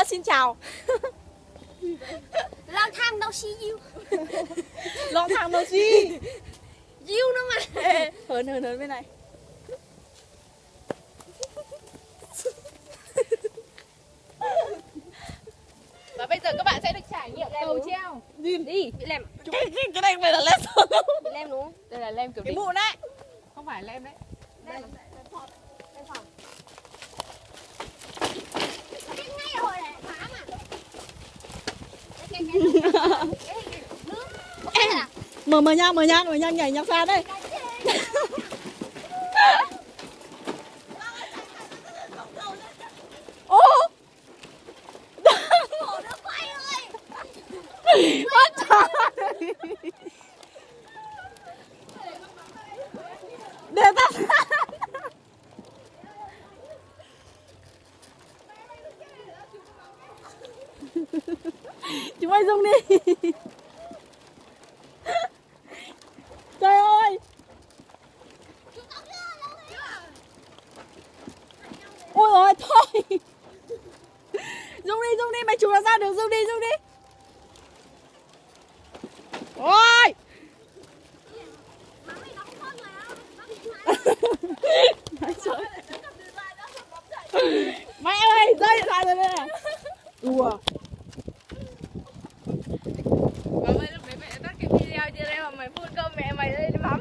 xin chào. Long thang đâu see you. Long thang đâu see You nữa mà. Ê, hớn bên này. Và bây giờ các bạn sẽ được trải nghiệm cầu treo. Nhìn Đi, bị lem. cái này phải là lem son không? Bị lem đúng không? Đây là lem kiểu Cái đỉnh. mụn đấy. Không phải lem đấy. Lem phòng. Cái ngay hồi này phá mà. Mở nhang nhảy nhạc xa đây. Ô ôi trời. Để ta chúng mày dùng đi. Trời ơi. Ôi ôi thôi. Dùng đi mày chụp làm sao được, dùng đi. Ôi. Mẹ ơi, rơi điện thoại rồi đây này. Đùa. Và lúc đấy mẹ tắt cái video chưa đây mà mày phun cơm mẹ mày lên bấm.